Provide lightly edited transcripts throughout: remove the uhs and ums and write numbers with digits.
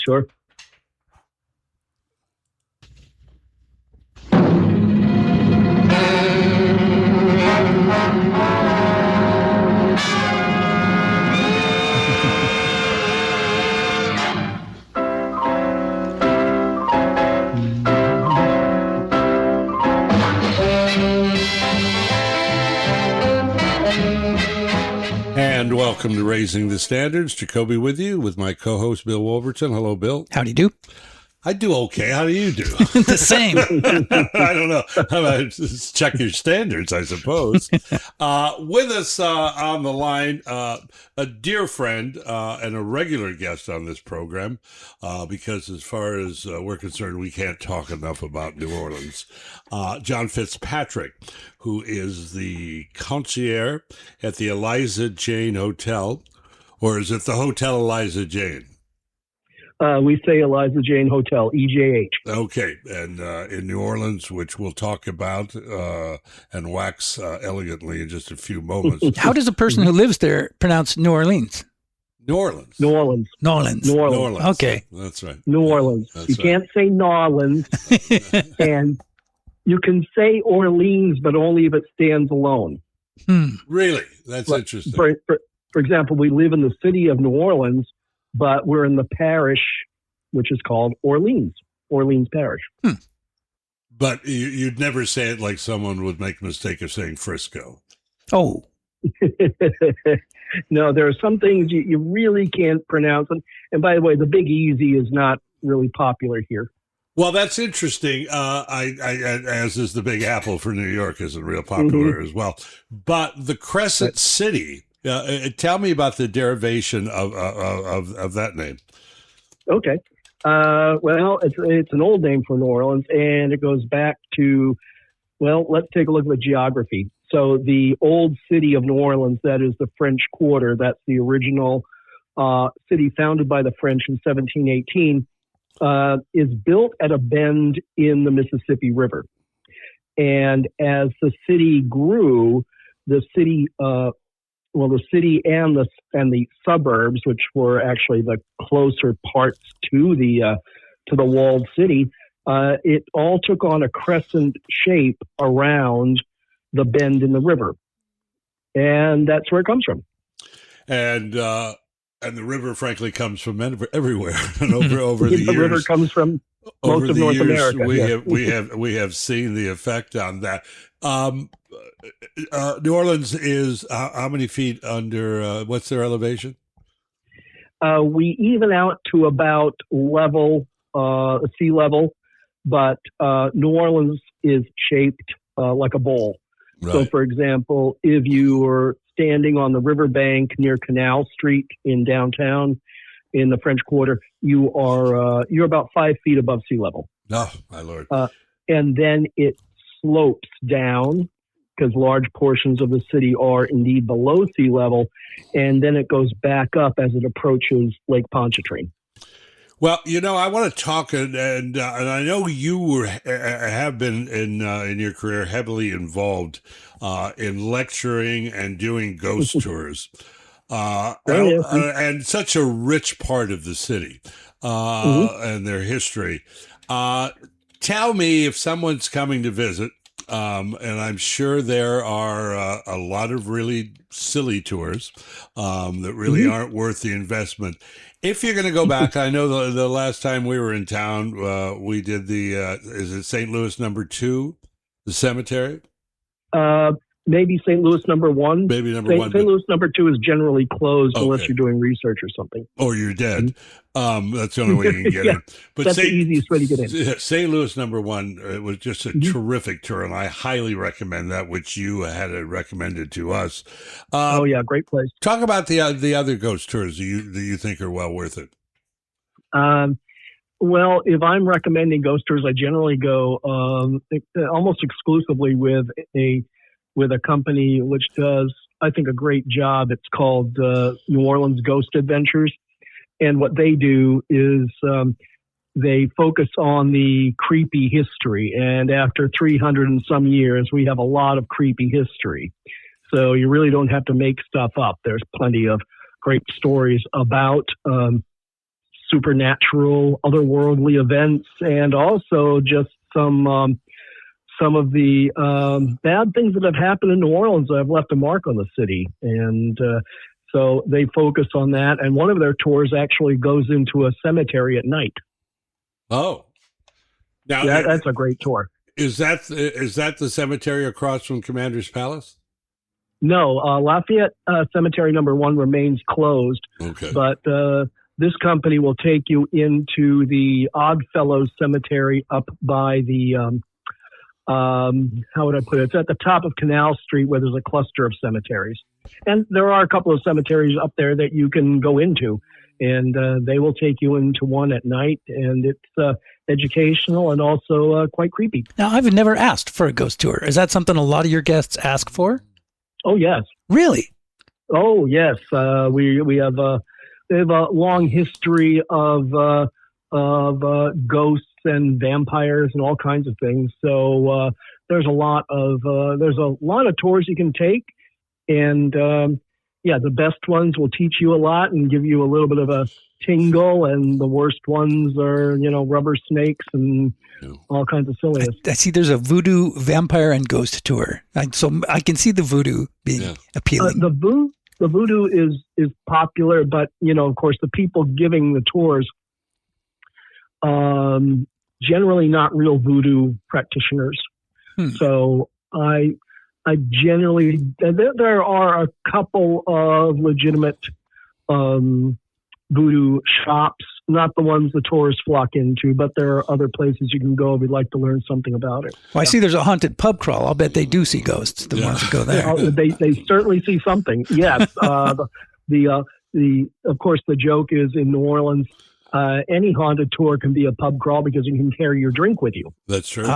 Sure. And welcome to Raising the Standards. Jacoby with you, with my co-host, Bill Wolverton. Hello, Bill. Howdy do. I do okay. How do you do? The same. I don't know. How about just check your standards, I suppose. With us on the line, a dear friend and a regular guest on this program, because as far as we're concerned, we can't talk enough about New Orleans. John Fitzpatrick, who is the concierge at the Eliza Jane Hotel, or is it the Hotel Eliza Jane? We say Eliza Jane Hotel, EJH. Okay, and in New Orleans, which we'll talk about and wax elegantly in just a few moments. How does a person who lives there pronounce New Orleans? New Orleans. New Orleans. New Orleans. New Orleans. New Orleans. Okay. That's right. New Orleans. That's You right. can't say New Orleans, and you can say Orleans, but only if it stands alone. Really? That's interesting. For example, we live in the city of New Orleans, but we're in the parish, which is called Orleans Parish. But you'd never say it like someone would make a mistake of saying Frisco. Oh. No, there are some things you really can't pronounce. And by the way, the Big Easy is not really popular here. Well, that's interesting. As is the Big Apple for New York, isn't real popular as well. But the Crescent City, tell me about the derivation of that name. Okay. Well, it's an old name for New Orleans, and it goes back to, well, let's take a look at the geography. So the old city of New Orleans, that is the French Quarter, that's the original city founded by the French in 1718, is built at a bend in the Mississippi River. And as the city grew, the city and the suburbs, which were actually the closer parts to the walled city, it all took on a crescent shape around the bend in the river, and that's where it comes from. And the river, frankly, comes from everywhere, and over the years, the river comes from most of North America. We have seen the effect on that. New Orleans is how many feet under? What's their elevation? We even out to about sea level, but New Orleans is shaped like a bowl. Right. So, for example, if you were standing on the riverbank near Canal Street in downtown in the French Quarter, you're about 5 feet above sea level. Oh, my Lord! And then it slopes down, because large portions of the city are indeed below sea level, and then it goes back up as it approaches Lake Pontchartrain. Well, I want to talk, and I know you have been in your career heavily involved in lecturing and doing ghost tours, and such a rich part of the city and their history. Tell me, if someone's coming to visit, and I'm sure there are a lot of really silly tours that really aren't worth the investment. If you're going to go back, I know the last time we were in town, we did is it St. Louis #2, the cemetery? Maybe St. Louis #1. Maybe number one. St. Louis #2 is generally closed unless Okay. you're doing research or something. Or you're dead. That's the only way you can get in. But That's the easiest way to get in. St. Louis #1, it was just a terrific tour, and I highly recommend that, which you had recommended to us. Oh yeah, great place. Talk about the other ghost tours that you think are well worth it. Well, if I'm recommending ghost tours, I generally go almost exclusively with a company which does, I think, a great job. It's called New Orleans Ghost Adventures. And what they do is they focus on the creepy history. And after 300 and some years, we have a lot of creepy history. So you really don't have to make stuff up. There's plenty of great stories about supernatural, otherworldly events, and also just some of the bad things that have happened in New Orleans that have left a mark on the city. And so they focus on that. And one of their tours actually goes into a cemetery at night. Oh, now that's a great tour. Is that the cemetery across from Commander's Palace? No, Lafayette Cemetery number 1 remains closed. Okay. But this company will take you into the Oddfellows Cemetery up by the, how would I put it? It's at the top of Canal Street where there's a cluster of cemeteries. And there are a couple of cemeteries up there that you can go into. And they will take you into one at night. And it's educational and also quite creepy. Now, I've never asked for a ghost tour. Is that something a lot of your guests ask for? Oh, yes. Really? Oh, yes. We have a long history of ghosts and vampires and all kinds of things. So there's a lot of tours you can take, and the best ones will teach you a lot and give you a little bit of a tingle, and the worst ones are rubber snakes and all kinds of silliness. I see there's a voodoo, vampire, and ghost tour. So I can see the voodoo being appealing. The voodoo is popular, but of course, the people giving the tours, generally not real voodoo practitioners. So I generally, there are a couple of legitimate voodoo shops, not the ones the tourists flock into, but there are other places you can go if you'd like to learn something about it. Well, I see there's a haunted pub crawl. I'll bet they do see ghosts, the ones that go there. They certainly see something, yes. Of course, the joke is in New Orleans, any haunted tour can be a pub crawl because you can carry your drink with you. That's true.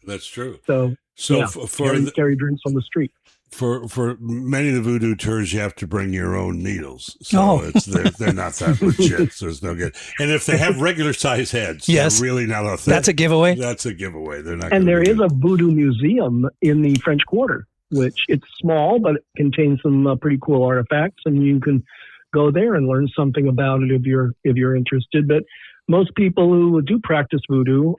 That's true. Carry drinks on the street. For many of the voodoo tours, you have to bring your own needles. So they're not that legit. So it's no good. And if they have regular size heads, they're really not authentic. That's a giveaway? That's a giveaway. They're not. And there is a voodoo museum in the French Quarter, which it's small, but it contains some pretty cool artifacts, and you can go there and learn something about it if you're interested. But most people who do practice voodoo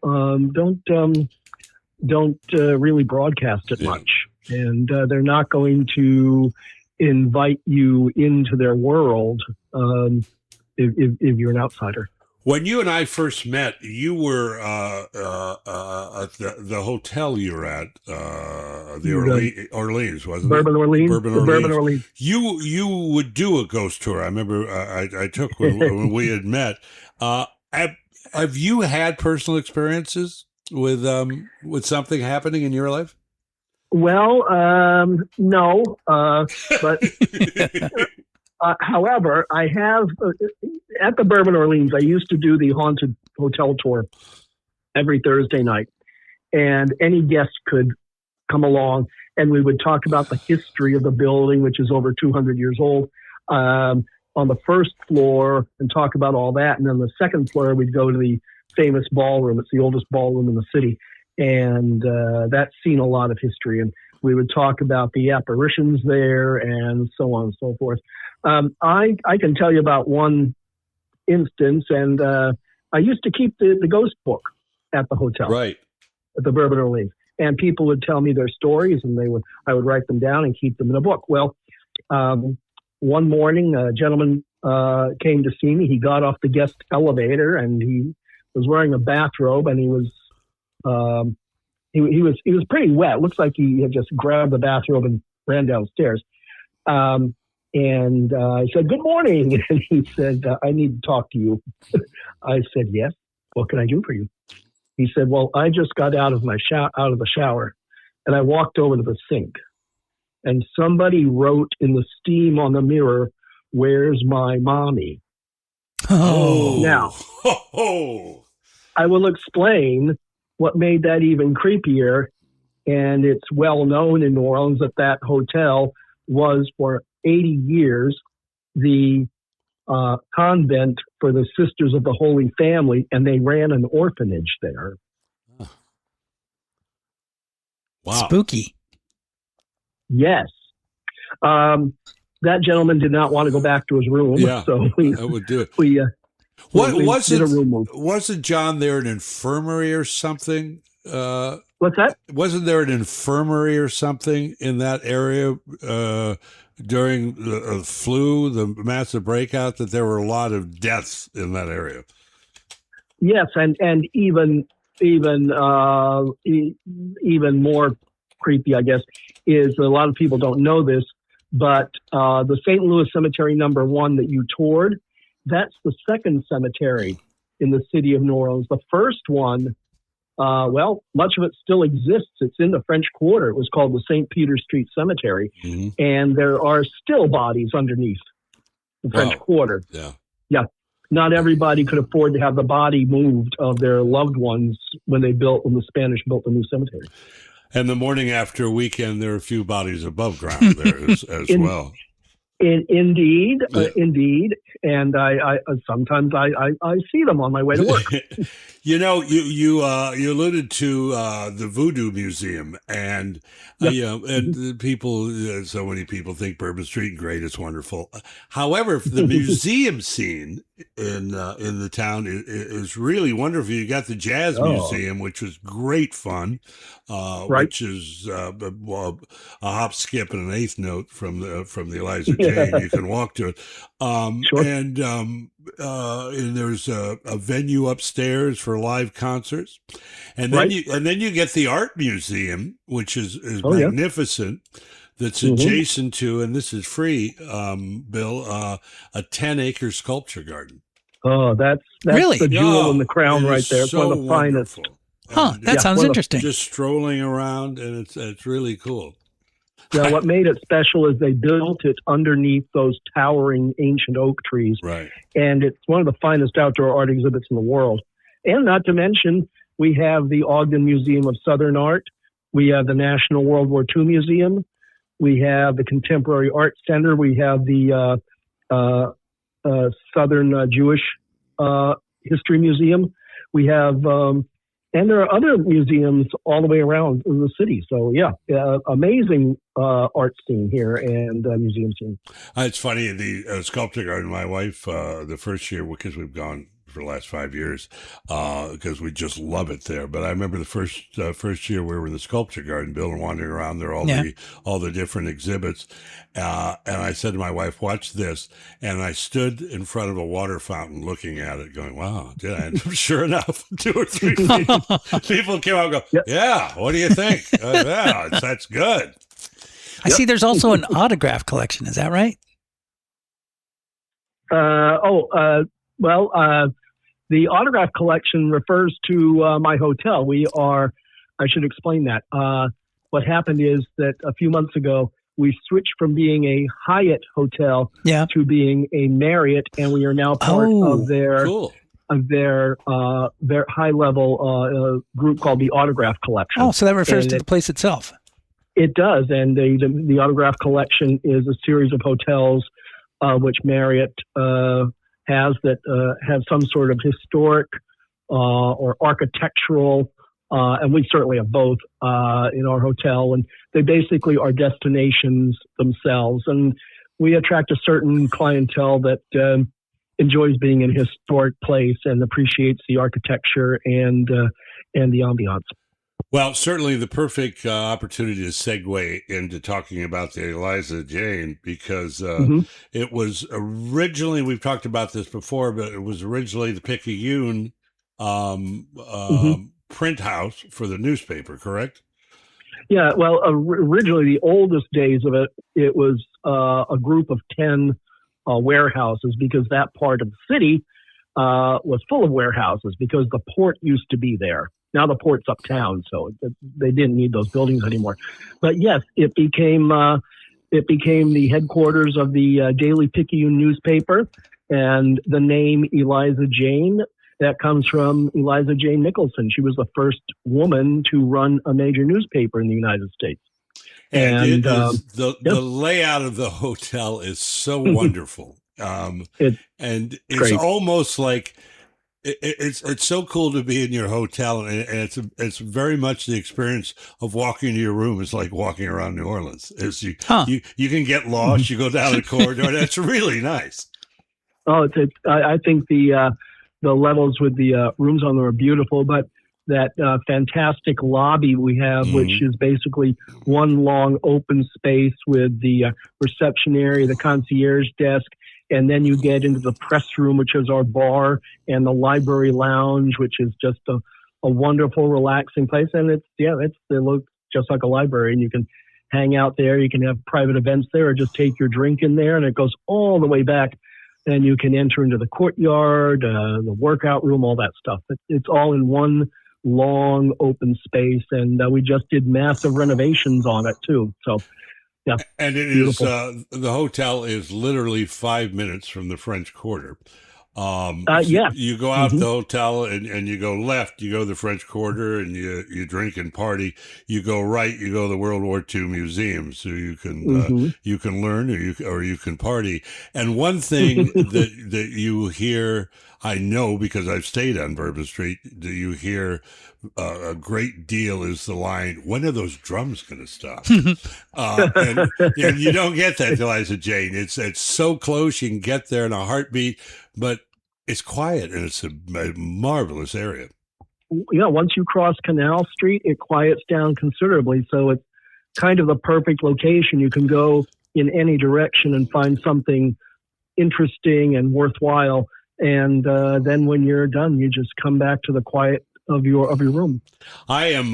don't really broadcast it much. And they're not going to invite you into their world if you're an outsider. When you and I first met, you were at the hotel you were at, Orleans, wasn't Bourbon it? Orleans. Bourbon Orleans. You would do a ghost tour. I remember I took when we had met. Have you had personal experiences with something happening in your life? Well, no, but however, I have at the Bourbon Orleans. I used to do the haunted hotel tour every Thursday night, and any guest could come along, and we would talk about the history of the building, which is over 200 years old, on the first floor, and talk about all that, and then the second floor we'd go to the famous ballroom. It's the oldest ballroom in the city. And that's seen a lot of history. And we would talk about the apparitions there and so on and so forth. I can tell you about one instance, and I used to keep the ghost book at the hotel, right, at the Bourbon Orleans. And people would tell me their stories, and I would write them down and keep them in a book. Well, one morning, a gentleman came to see me. He got off the guest elevator, and he was wearing a bathrobe, and he was pretty wet. Looks like he had just grabbed the bathrobe and ran downstairs. And I said, "Good morning." And he said, "I need to talk to you." I said, "Yes. What can I do for you?" He said, "Well, I just got out of the shower, and I walked over to the sink, and somebody wrote in the steam on the mirror, 'Where's my mommy?'" Oh, now I will explain what made that even creepier, and it's well known in New Orleans that hotel was for 80 years the convent for the Sisters of the Holy Family, and they ran an orphanage there. Wow. Spooky. Yes. That gentleman did not want to go back to his room, so I would do it. What We did a room move. wasn't John there an infirmary or something? What's that? Wasn't there an infirmary or something in that area during the flu, the massive breakout? That there were a lot of deaths in that area. Yes, and even more creepy, I guess, is a lot of people don't know this, but the St. Louis Cemetery number 1 that you toured, that's the second cemetery in the city of New Orleans. The first one, much of it still exists. It's in the French Quarter. It was called the St. Peter Street Cemetery, and there are still bodies underneath the French Quarter. Yeah. Not everybody could afford to have the body moved of their loved ones when the Spanish built the new cemetery. And the morning after a weekend, there are a few bodies above ground there as well. Indeed. And I sometimes I see them on my way to work. You alluded to the Voodoo Museum, and and people. So many people think Bourbon Street great, it's wonderful. However, the museum scene in the town is really wonderful. You got the Jazz Museum, which was great fun, which is a hop, skip, and an eighth note from the Eliza Jane. You can walk to it, and there's a venue upstairs for live concerts, and then you get the art museum, which is magnificent. That's adjacent to, and this is free, Bill, a 10-acre sculpture garden. Oh, that's really the jewel in the crown right there. It's so one of the finest. That sounds interesting. Just strolling around, and it's really cool. Yeah, what made it special is they built it underneath those towering ancient oak trees. Right. And it's one of the finest outdoor art exhibits in the world. And not to mention, we have the Ogden Museum of Southern Art. We have the National World War II Museum. We have the Contemporary Art Center. We have the Southern Jewish History Museum. We have, and there are other museums all the way around in the city. So, amazing art scene here and museum scene. It's funny, the sculpture garden, my wife, the first year, because we've gone for the last 5 years, because we just love it there. But I remember the first year we were in the sculpture garden, Bill, and wandering around there, all the different exhibits. And I said to my wife, "Watch this." And I stood in front of a water fountain looking at it, going, "Wow, did I?" And sure enough, 2 or 3 people came out and go, "Yeah, what do you think?" That's good. I see there's also an autograph collection. Is that right? The autograph collection refers to my hotel. I should explain that. What happened is that a few months ago, we switched from being a Hyatt hotel to being a Marriott, and we are now part of their high level group called the Autograph Collection. Oh, so that refers to the place itself. It does, and the Autograph Collection is a series of hotels which Marriott has that have some sort of historic or architectural, and we certainly have both in our hotel, and they basically are destinations themselves. And we attract a certain clientele that enjoys being in a historic place and appreciates the architecture and the ambiance. Well, certainly the perfect opportunity to segue into talking about the Eliza Jane, because it was originally, we've talked about this before, but it was originally the Picayune print house for the newspaper, correct? Yeah, well, originally the oldest days of it was a group of 10 warehouses, because that part of the city was full of warehouses because the port used to be there. Now the port's uptown, so they didn't need those buildings anymore. But yes, it became the headquarters of the Daily Picayune newspaper, and the name Eliza Jane, that comes from Eliza Jane Nicholson. She was the first woman to run a major newspaper in the United States. And the layout of the hotel is so wonderful. It's great. Almost like it's so cool to be in your hotel, and it's very much the experience of walking into your room. It's like walking around New Orleans. You can get lost. You go down the corridor. That's really nice. Oh, I think the the levels with the rooms on them are beautiful, but that fantastic lobby we have, which is basically one long open space with the reception area, the concierge desk, and then you get into the press room, which is our bar, and the library lounge, which is just a wonderful, relaxing place. And it looks just like a library, and you can hang out there. You can have private events there, or just take your drink in there, and it goes all the way back. And you can enter into the courtyard, the workout room, all that stuff. It's all in one long open space, and we just did massive renovations on it too. So, yeah, and it beautiful. The hotel is literally 5 minutes from the French Quarter. You go out the hotel and you go left, you go to the French Quarter, and you drink and party. You go right, you go to the World War II museum, so you can you can learn or you can party. And one thing that you hear, I know because I've stayed on Bourbon Street, that you hear a great deal is the line, "When are those drums going to stop?" and you don't get that, Eliza Jane. It's so close, you can get there in a heartbeat, but it's quiet and it's a marvelous area. Yeah, once you cross Canal Street, it quiets down considerably. So it's kind of the perfect location. You can go in any direction and find something interesting and worthwhile. And then when you're done, you just come back to the quiet of your room. I am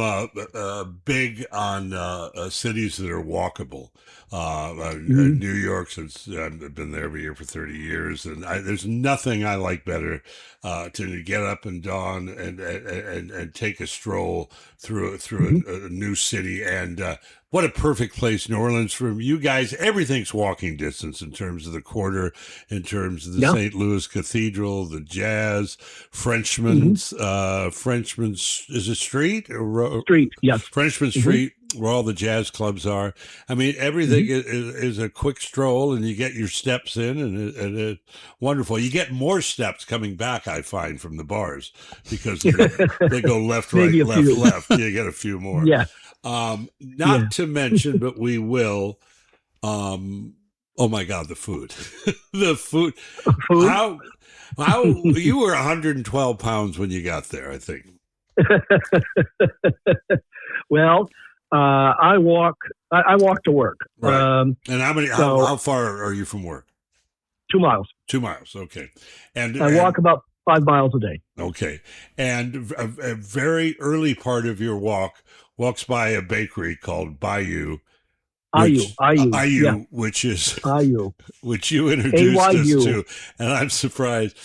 big on cities that are walkable. New York, since I've been there every year for 30 years, and there's nothing I like better to get up and dawn and take a stroll through a new city. And what a perfect place, New Orleans, from you guys. Everything's walking distance in terms of the quarter, in terms of the St. Louis Cathedral, the jazz, Frenchman's, is it street? Street, yes. Frenchman Street, where all the jazz clubs are. I mean, everything is a quick stroll, and you get your steps in, and it's wonderful. You get more steps coming back, I find, from the bars, because they go left, right, left. You get a few more. Yeah. Not to mention, but we will. Oh my God, the food, the food. How you were 112 pounds when you got there, I think. Well, I walk to work. Right. And how far are you from work? 2 miles. 2 miles. Okay. And I walk about 5 miles a day. Okay. And a very early part of your walks by a bakery called Bayou. Which you introduced us to, and I'm surprised.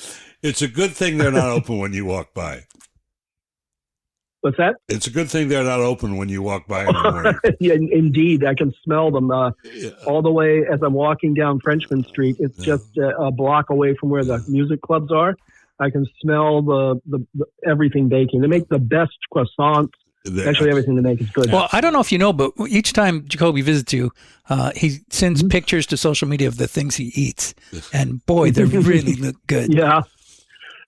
It's a good thing they're not open when you walk by. What's that? It's a good thing they're not open when you walk by in the morning. Yeah, indeed. I can smell them all the way as I'm walking down Frenchman Street. It's just a block away from where the music clubs are. I can smell the everything baking. They make the best croissants. Actually, everything they make is good. Well, I don't know if you know, but each time Jacoby visits you, he sends pictures to social media of the things he eats, and boy, they really look good. Yeah.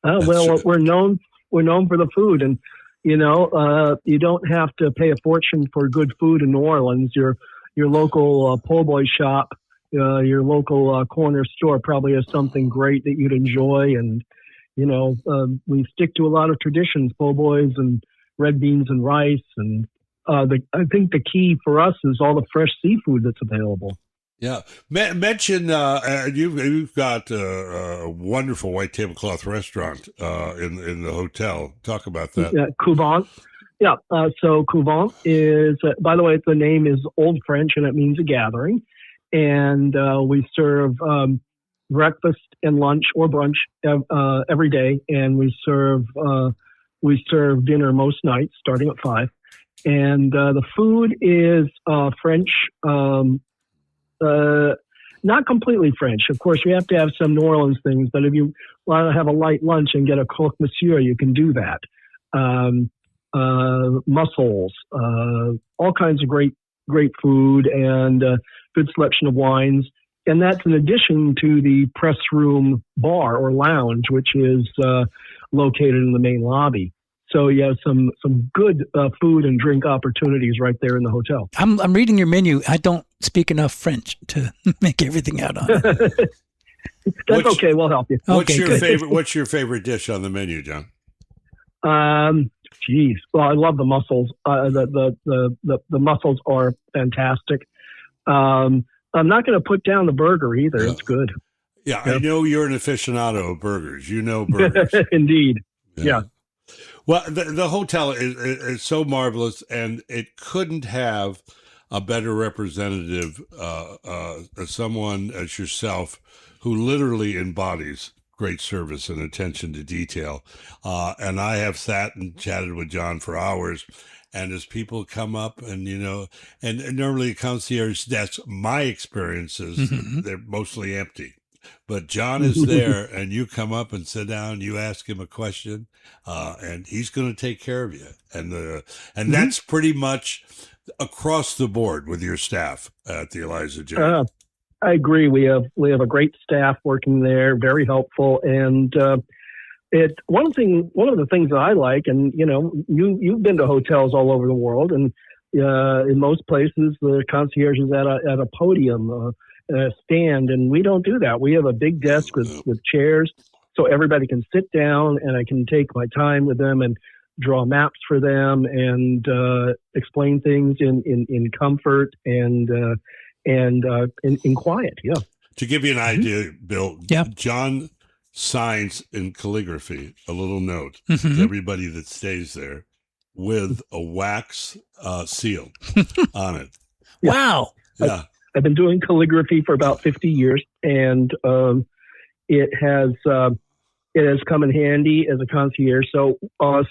Well, we're known for the food, and you don't have to pay a fortune for good food in New Orleans. Your local po' boy shop, your local corner store probably has something great that you'd enjoy, and we stick to a lot of traditions, po' boys and red beans and rice, and I think the key for us is all the fresh seafood that's available. Yeah, mention you've got a wonderful white tablecloth restaurant in the hotel. Talk about that. Yeah, Couvent. Yeah, so Couvent is, by the way, the name is Old French and it means a gathering, and we serve breakfast and lunch or brunch every day, and we serve dinner most nights starting at 5. And the food is French, not completely French. Of course, you have to have some New Orleans things, but if you want to have a light lunch and get a croque monsieur, you can do that. Mussels, all kinds of great food, and good selection of wines. And that's in addition to the press room bar or lounge, which is located in the main lobby. So you have some good food and drink opportunities right there in the hotel. I'm reading your menu. I don't speak enough French to make everything out on it. That's okay. We'll help you. What's Okay, good. What's your favorite dish on the menu, John? Geez. Well, I love the mussels. The mussels are fantastic. I'm not going to put down the burger either. Yeah. It's good. Yeah, I know you're an aficionado of burgers. You know burgers. Indeed. Yeah. Well, the hotel is so marvelous, and it couldn't have a better representative, someone as yourself who literally embodies great service and attention to detail. And I have sat and chatted with John for hours. And as people come up and, and normally concierge desks, my experiences, they're mostly empty. But John is there, and you come up and sit down, you ask him a question, and he's going to take care of you. And that's pretty much across the board with your staff at the Eliza J. I agree. We have a great staff working there, very helpful, and one of the things that I like, and you've been to hotels all over the world, and in most places the concierge is at a podium. Stand, and we don't do that. We have a big desk with chairs, so everybody can sit down, and I can take my time with them and draw maps for them and explain things in comfort and in quiet. Yeah. To give you an idea, Bill, John signs in calligraphy a little note to everybody that stays there with a wax seal on it. Wow. Yeah. I've been doing calligraphy for about 50 years, and it has come in handy as a concierge. So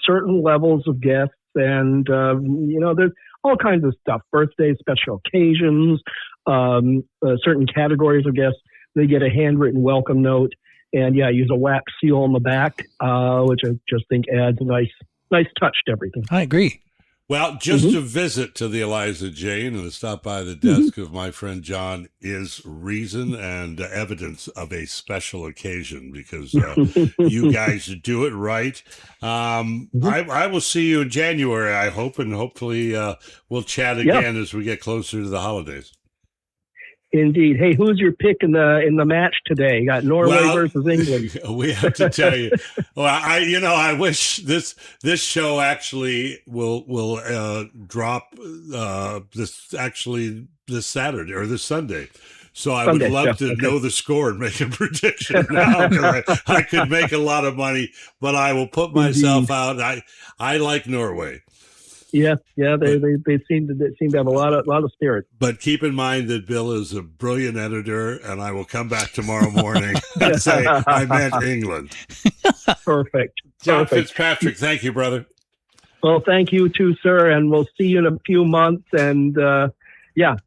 certain levels of guests, and there's all kinds of stuff: birthdays, special occasions, certain categories of guests. They get a handwritten welcome note, and I use a wax seal on the back, which I just think adds a nice touch to everything. I agree. Well, just a visit to the Eliza Jane and to stop by the desk of my friend John is reason and evidence of a special occasion, because you guys do it right. I will see you in January, I hope, and hopefully we'll chat again as we get closer to the holidays. Indeed. Hey, who's your pick in the match today? You got Norway versus England. We have to tell you. Well, I wish this show actually will drop this Saturday or this Sunday. So I would love to know the score and make a prediction now, because I could make a lot of money, but I will put myself out. I like Norway. Yeah, they seem to have a lot of spirit. But keep in mind that Bill is a brilliant editor, and I will come back tomorrow morning and say I meant England. Perfect. John Fitzpatrick, thank you, brother. Well, thank you too, sir, and we'll see you in a few months. And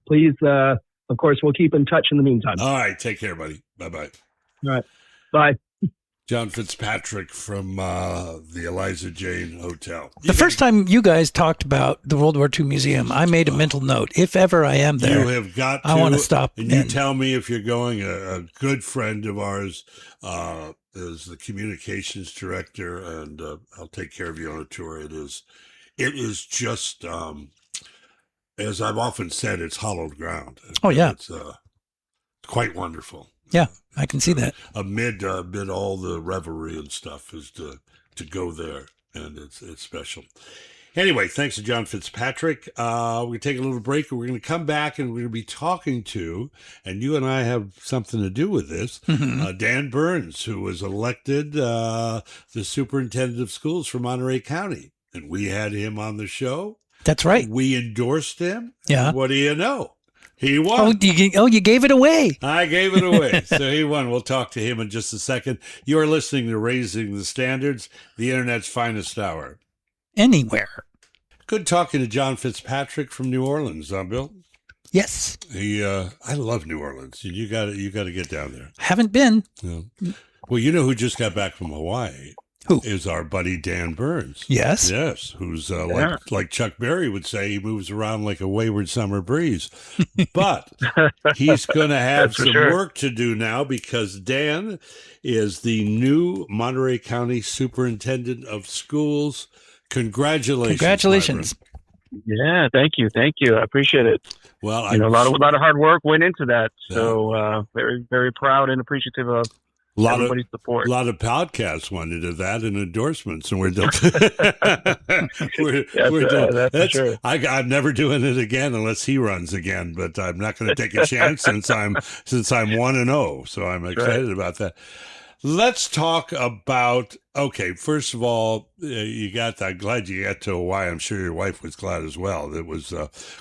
please, of course, we'll keep in touch in the meantime. All right, take care, buddy. Bye-bye. All right, bye. John Fitzpatrick from the Eliza Jane Hotel. First time you guys talked about the World War II Museum, I made a mental note. If ever I am there, you have got to, I want to stop. And you tell me if you're going. A good friend of ours is the communications director, and I'll take care of you on a tour. It is just, as I've often said, it's hallowed ground. Oh, yeah. It's quite wonderful. Yeah, I can see that. Amid all the revelry and stuff is to go there, and it's special. Anyway, thanks to John Fitzpatrick. We're going to take a little break, and we're going to come back, and we're going to be talking to, and you and I have something to do with this, Dan Burns, who was elected the superintendent of schools for Monterey County. And we had him on the show. That's right. We endorsed him. Yeah. What do you know? He won. You gave it away. I gave it away. So he won. We'll talk to him in just a second. You are listening to Raising the Standards, the Internet's finest hour. Anywhere. Good talking to John Fitzpatrick from New Orleans, Bill. Yes. I love New Orleans. You got to get down there. Haven't been. Yeah. Well, you know who just got back from Hawaii? Who? Is our buddy Dan Burns. Yes. Yes, who's like Chuck Berry would say, he moves around like a wayward summer breeze. But he's going to have some work to do now, because Dan is the new Monterey County Superintendent of Schools. Congratulations. Yeah, thank you. I appreciate it. Well, A lot of hard work went into that. Yeah. So very, very proud and appreciative of everybody's support. A lot of podcasts went into that and endorsements, and we're done. That's for sure. I'm never doing it again unless he runs again, but I'm not going to take a chance since I'm 1-0. So I'm excited about that. Let's talk about, okay, first of all, I'm glad you got to Hawaii. I'm sure your wife was glad as well. It was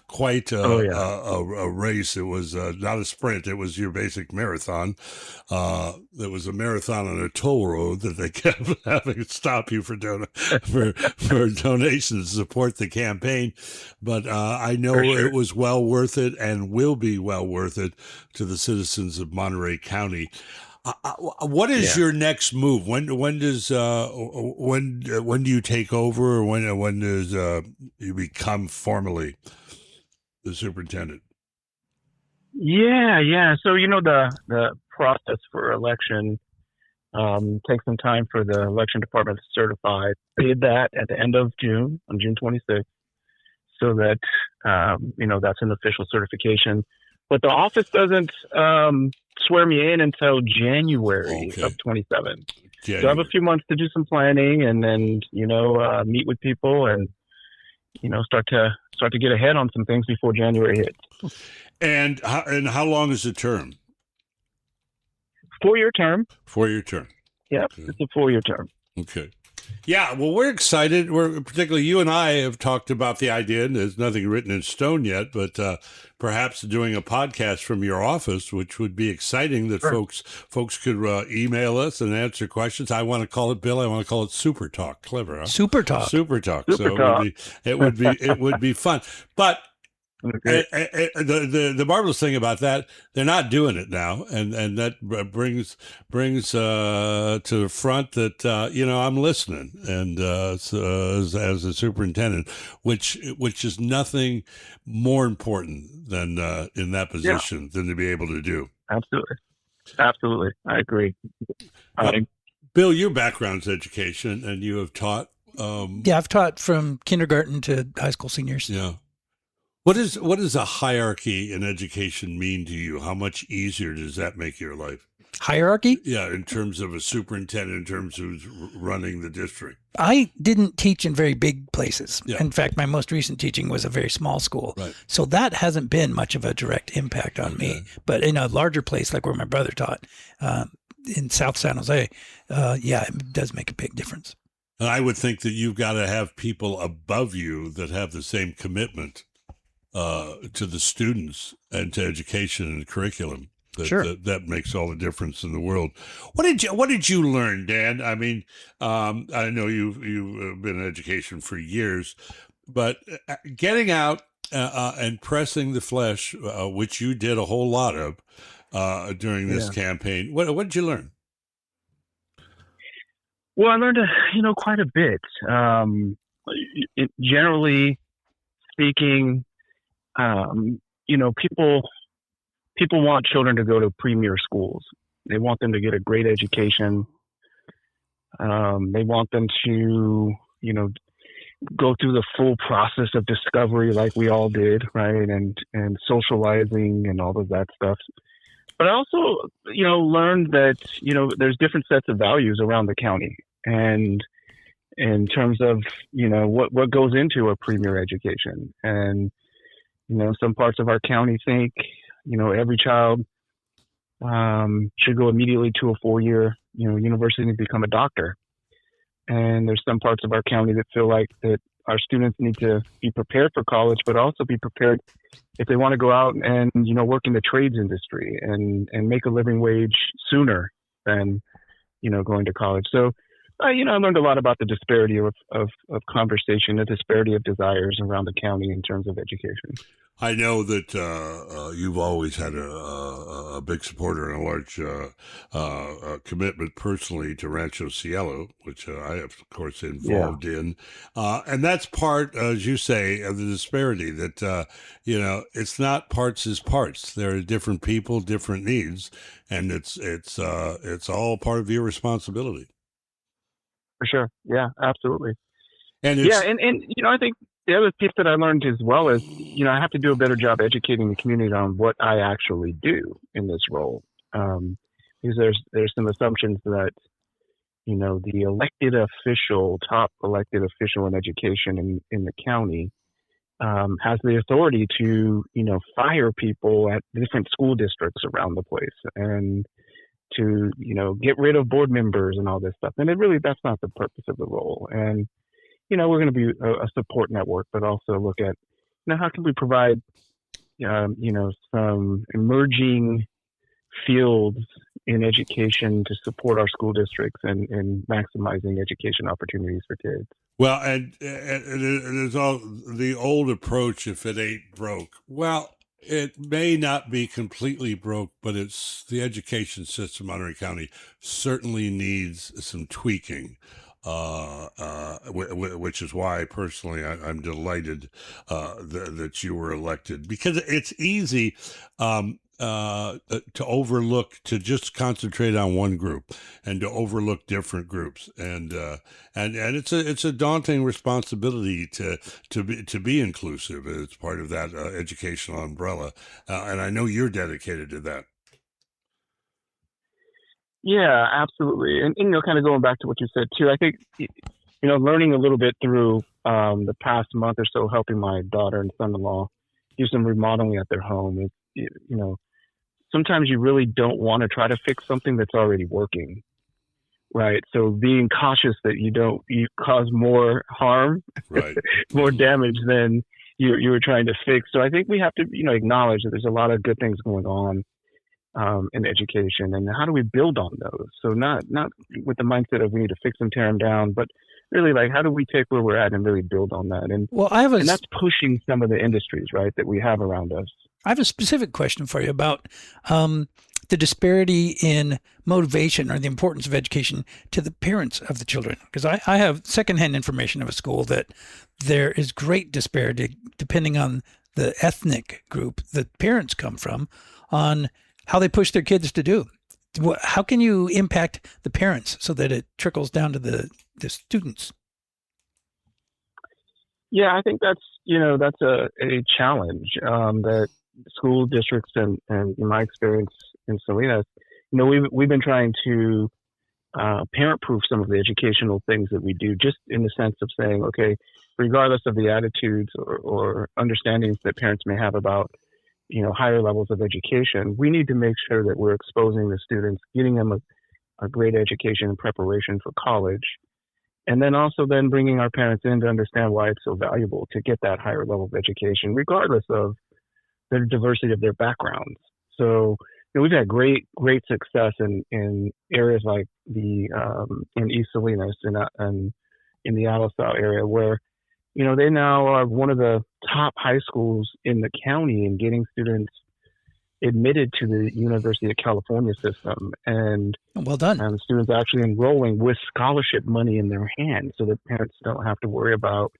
quite a race. It was not a sprint. It was your basic marathon. It was a marathon on a toll road that they kept having to stop you for donations to support the campaign. But I know it was well worth it and will be well worth it to the citizens of Monterey County. What is your next move? When do you take over, or when does you become formally the superintendent? Yeah. So the process for election takes some time for the election department to certify. They did that at the end of June, on June 26th, so that that's an official certification. But the office doesn't swear me in until January of 27. So I have a few months to do some planning, and then meet with people, and start to get ahead on some things before January hits. And how long is the term? 4-year term. 4-year term. Yeah, okay. It's a 4-year term. Okay. Yeah, well, we're excited. We're particularly you and I have talked about the idea, and there's nothing written in stone yet, but perhaps doing a podcast from your office, which would be exciting. That folks could email us and answer questions. I want to call it, Bill, I want to call it Super Talk. Clever, huh? Super Talk. So it would be fun. But the marvelous thing about that, they're not doing it now, and that brings to the front that I'm listening, and as a superintendent, which is nothing more important than in that position than to be able to do. Absolutely, I agree. Bill, your background's education, and you have taught. I've taught from kindergarten to high school seniors. Yeah. What does a hierarchy in education mean to you? How much easier does that make your life? Hierarchy? Yeah, in terms of a superintendent, in terms of running the district. I didn't teach in very big places. Yeah. In fact, my most recent teaching was a very small school. Right. So that hasn't been much of a direct impact on me. But in a larger place, like where my brother taught, in South San Jose, it does make a big difference. And I would think that you've got to have people above you that have the same commitment to the students and to education and curriculum. That makes all the difference in the world. What did you learn, Dan? I mean, I know you've been in education for years, but getting out and pressing the flesh, which you did a whole lot of during this campaign. What did you learn? Well, I learned quite a bit. Generally speaking, people want children to go to premier schools. They want them to get a great education. They want them to, go through the full process of discovery like we all did, right? And socializing and all of that stuff. But I also, learned that, there's different sets of values around the county. And in terms of, what goes into a premier education. And some parts of our county think, every child should go immediately to a 4-year, university and become a doctor. And there's some parts of our county that feel like that our students need to be prepared for college, but also be prepared if they want to go out and, work in the trades industry and make a living wage sooner than, going to college. So, I learned a lot about the disparity of conversation, the disparity of desires around the county in terms of education. I know that you've always had a big supporter and a large commitment personally to Rancho Cielo, which I have, of course, involved in. And that's part, as you say, of the disparity that, it's not parts is parts. There are different people, different needs, and it's all part of your responsibility. For sure. Yeah, absolutely. And and I think the other piece that I learned as well is, I have to do a better job educating the community on what I actually do in this role. Because there's some assumptions that, the top elected official in education in the county has the authority to, fire people at different school districts around the place and to, get rid of board members and all this stuff. And that's not the purpose of the role. And, we're going to be a support network, but also look at, how can we provide, some emerging fields in education to support our school districts and maximizing education opportunities for kids. Well, and there's all the old approach, if it ain't broke. Well, it may not be completely broke, but it's the education system, Monterey County, certainly needs some tweaking. Which is why personally I'm delighted that you were elected, because it's easy to overlook, to just concentrate on one group and to overlook different groups, and it's a daunting responsibility to be inclusive as part of that educational umbrella, and I know you're dedicated to that. Yeah, absolutely. And kind of going back to what you said too, I think, learning a little bit through the past month or so, helping my daughter and son-in-law do some remodeling at their home. Sometimes you really don't want to try to fix something that's already working, right? So being cautious that you cause more harm, right, more damage than you were trying to fix. So I think we have to, acknowledge that there's a lot of good things going on in education, and how do we build on those? So not with the mindset of we need to fix them, tear them down, but really like how do we take where we're at and really build on that? And and that's pushing some of the industries, right, that we have around us. I have a specific question for you about the disparity in motivation or the importance of education to the parents of the children, because I have secondhand information of a school that there is great disparity depending on the ethnic group that parents come from on how they push their kids to do. How can you impact the parents so that it trickles down to the students? Yeah, I think that's a challenge that school districts and in my experience in Salinas, we've been trying to parent-proof some of the educational things that we do, just in the sense of saying, okay, regardless of the attitudes or understandings that parents may have about higher levels of education, we need to make sure that we're exposing the students, getting them a great education and preparation for college, and then also bringing our parents in to understand why it's so valuable to get that higher level of education, regardless of the diversity of their backgrounds. So we've had great success in areas like in East Salinas and in the Alisal area, where they now are one of the top high schools in the county in getting students admitted to the University of California system. And well done. And students actually enrolling with scholarship money in their hands, so that parents don't have to worry about,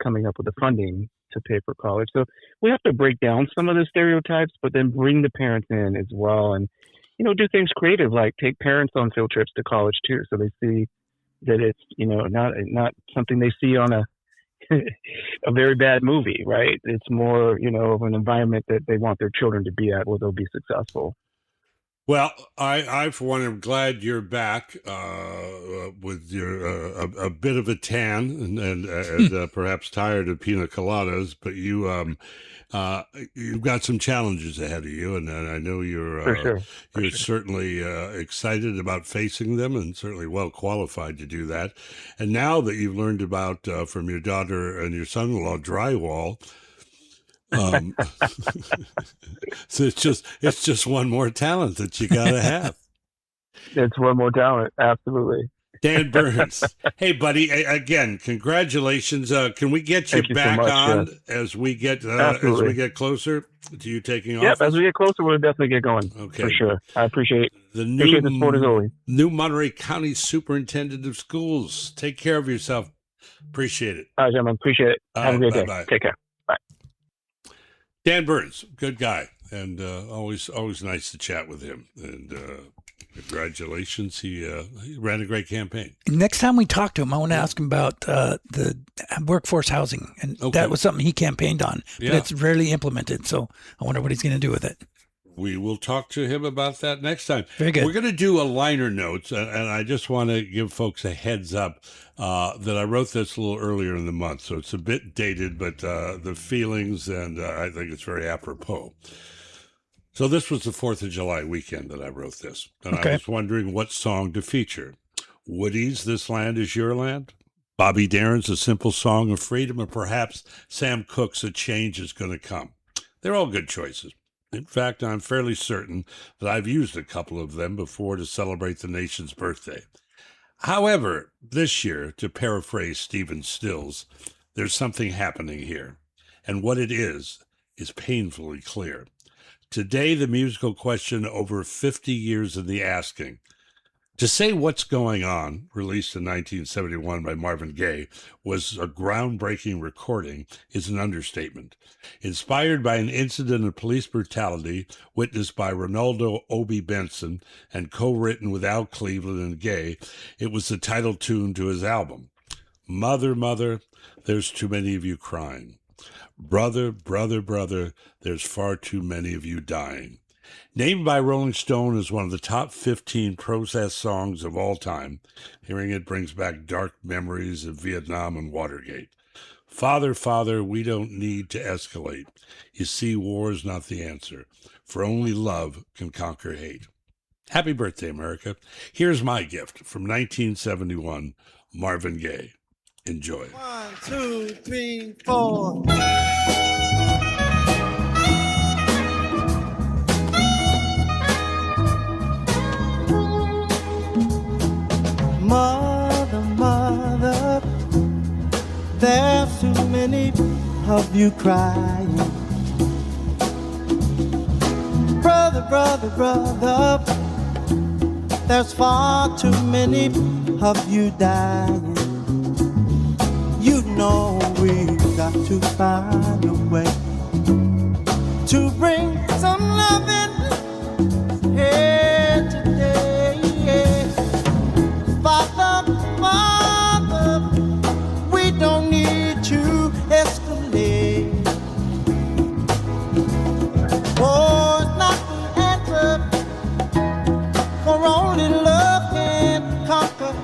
coming up with the funding to pay for college. So we have to break down some of the stereotypes, but then bring the parents in as well, and do things creative, like take parents on field trips to college too, so they see that it's not something they see on a very bad movie, right? It's more, of an environment that they want their children to be at, where they'll be successful. Well, I for one am glad you're back with your a bit of a tan and perhaps tired of pina coladas, but you've got some challenges ahead of you, and I know you're certainly excited about facing them, and certainly well qualified to do that. And now that you've learned about from your daughter and your son-in-law drywall. So it's just one more talent that you gotta have. It's one more talent, absolutely. Dan Burns, hey buddy, again, congratulations. Can we get you back on as we get closer to you taking off? Yep, as we get closer, we'll definitely get going. Okay, for sure. I appreciate the support as always. New Monterey County Superintendent of Schools. Take care of yourself. Appreciate it. All right, gentlemen. Appreciate it. Have a great day. Bye. Take care. Bye. Dan Burns, good guy, and always nice to chat with him. And Congratulations. He ran a great campaign. Next time we talk to him, I want to ask him about the workforce housing. And that was something he campaigned on, but it's rarely implemented. So I wonder what he's going to do with it. We will talk to him about that next time. Very good. We're going to do a liner notes, and I just want to give folks a heads up that I wrote this a little earlier in the month, so it's a bit dated, but the feelings, and I think it's very apropos. So this was the 4th of July weekend that I wrote this, and I was wondering what song to feature. Woody's This Land Is Your Land, Bobby Darin's A Simple Song of Freedom, and perhaps Sam Cooke's A Change Is Gonna Come. They're all good choices. In fact, I'm fairly certain that I've used a couple of them before to celebrate the nation's birthday. However, this year, to paraphrase Stephen Stills, there's something happening here, and what it is painfully clear. Today, the musical question over 50 years in the asking. To say What's Going On, released in 1971 by Marvin Gaye, was a groundbreaking recording is an understatement. Inspired by an incident of police brutality witnessed by Ronaldo Obi Benson and co-written with Al Cleveland and Gaye, it was the title tune to his album. Mother, mother, there's too many of you crying. Brother, brother, brother, there's far too many of you dying. Named by Rolling Stone as one of the top 15 protest songs of all time, hearing it brings back dark memories of Vietnam and Watergate. Father, Father, we don't need to escalate. You see, war's not the answer, for only love can conquer hate. Happy birthday, America. Here's my gift from 1971, Marvin Gaye. Enjoy. 1, 2, 3, 4. Mother, mother, there's too many of you crying. Brother, brother, brother, there's far too many of you dying. You know we've got to find a way to bring some loving here today. Father, Father, we don't need to escalate. Oh, it's not the answer, for only love can conquer.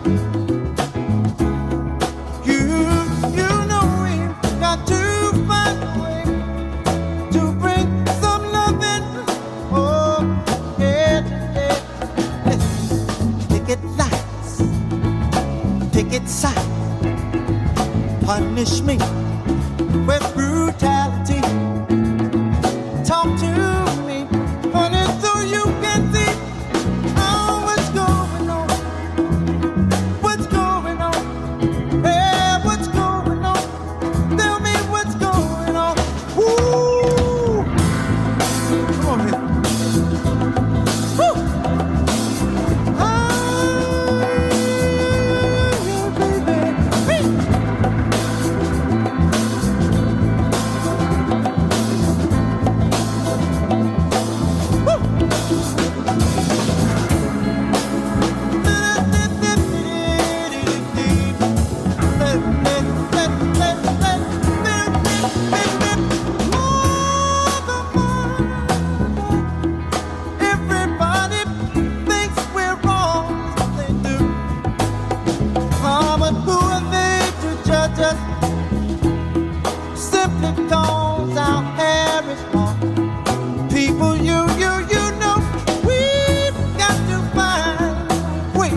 You know we've got to find a way to bring some loving. Oh, here today. Picket lights, picket signs, punish me with brutality. Talk to me, honey, so you can see what's going on. What's going on? Hey, what's going on? Tell me what's going on. Woo! Come on here. Woo! Yeah, baby. Everybody thinks we're wrong, they do. But who are they to judge us? Simply cause our hair is long. People, you know, we've got to find a way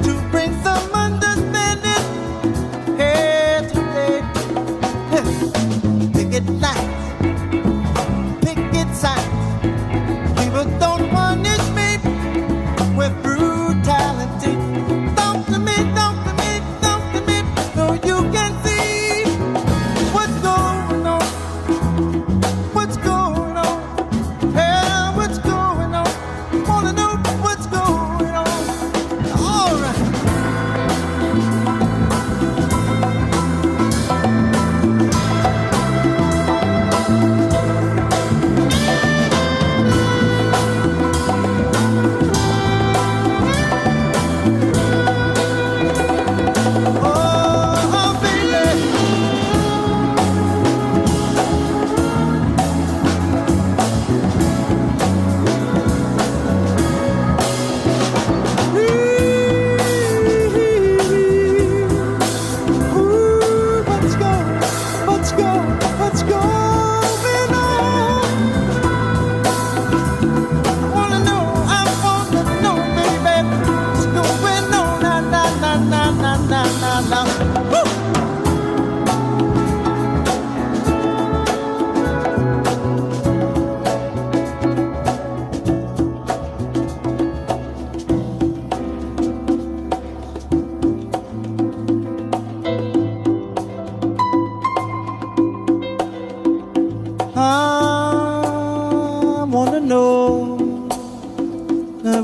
to bring some understanding here today. Picket lights, picket signs. People don't punish me with brutality. Talk to me, talk to me, talk to me, so you can see what's going on. I wanna know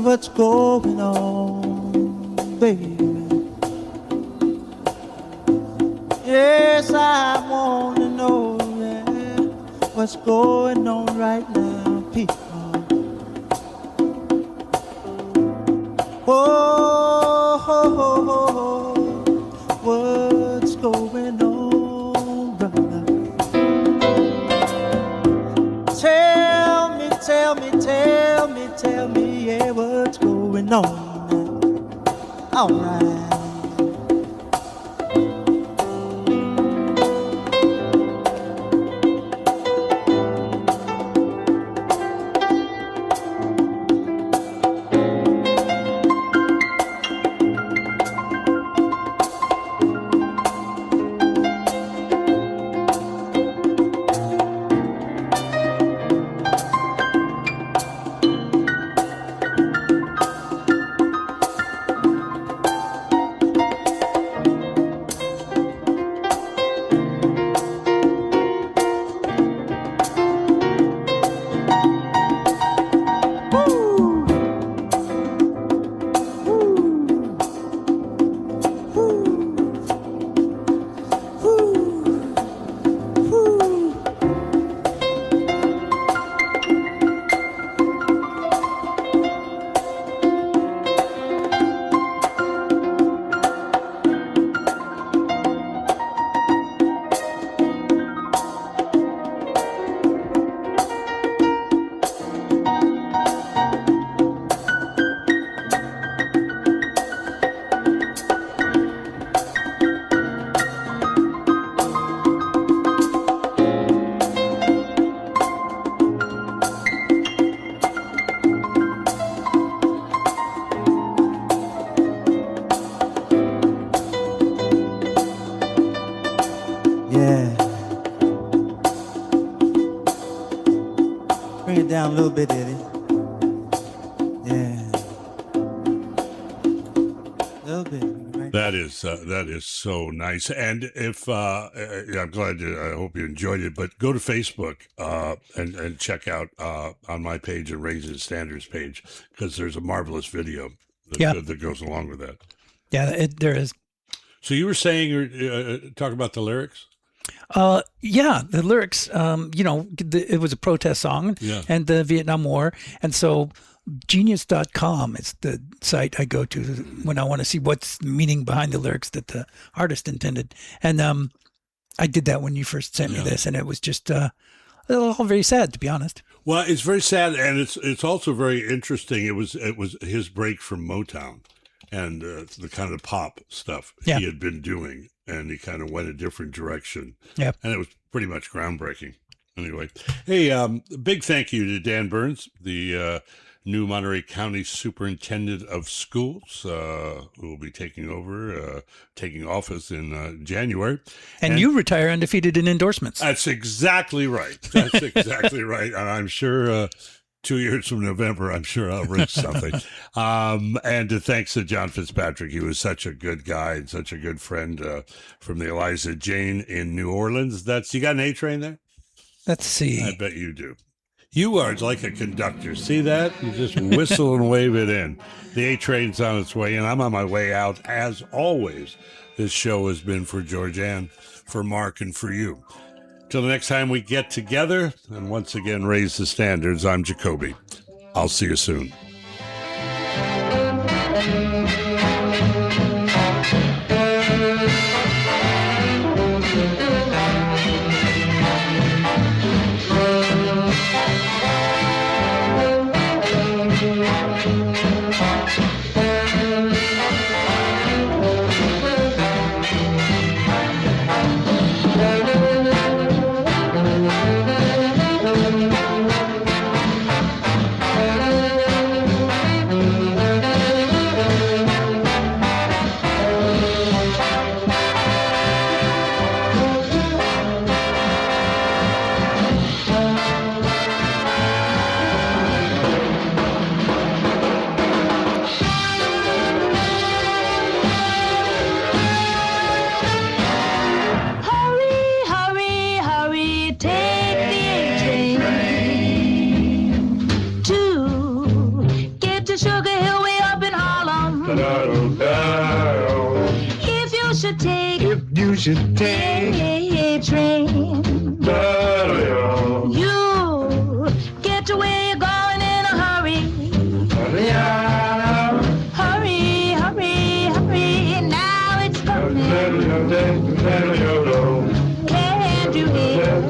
what's going on, baby. Yes, I wanna know, yeah, what's going on right now, people. Oh, what's going on right now? Tell me, yeah, what's going on now? All right. Bring it down a little bit, Eddie. Yeah. A little bit. Right. That is so nice. And if I'm glad I hope you enjoyed it. But go to Facebook and check out on my page and Raisin Standards page, because there's a marvelous video that goes along with that. Yeah, there is. So you were saying talk about the lyrics. Yeah, the lyrics, it was a protest song and the Vietnam War. And so genius.com is the site I go to when I want to see what's the meaning behind the lyrics that the artist intended. And I did that when you first sent me this, and it was just all very sad, to be honest. Well, it's very sad, and it's also very interesting. It was his break from Motown and the kind of pop stuff he had been doing. And he kind of went a different direction. Yeah. And it was pretty much groundbreaking. Anyway, hey, big thank you to Dan Burns, the new Monterey County Superintendent of Schools, who will be taking office in January. And you retire undefeated in endorsements. That's exactly right. That's exactly right. And I'm sure 2 years from November, I'm sure I'll reach something. And thanks to John Fitzpatrick. He was such a good guy and such a good friend from the Eliza Jane in New Orleans. You got an A train there? Let's see. I bet you do. You are like a conductor. See that? You just whistle and wave it in. The A train's on its way in. I'm on my way out. As always, this show has been for Georgianne, for Mark, and for you. Till the next time we get together and once again raise the standards, I'm Jacoby. I'll see you soon. should take a train. You get to where you're going in a hurry. Hurry, hurry, hurry. Now it's coming. Can't you hear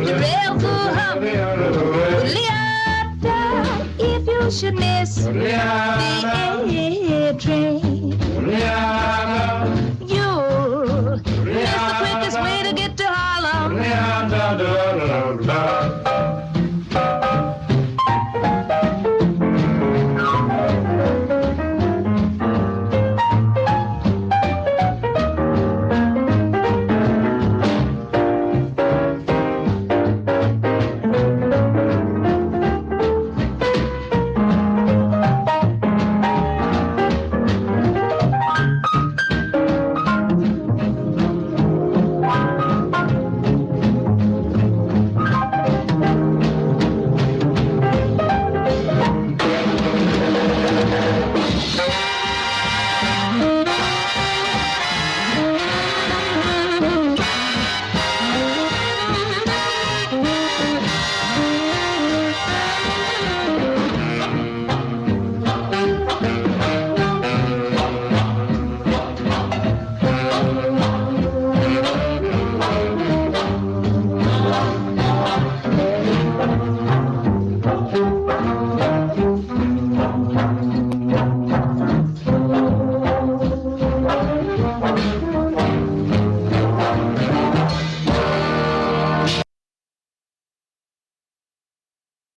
the rails go humming? Leota, if you should miss the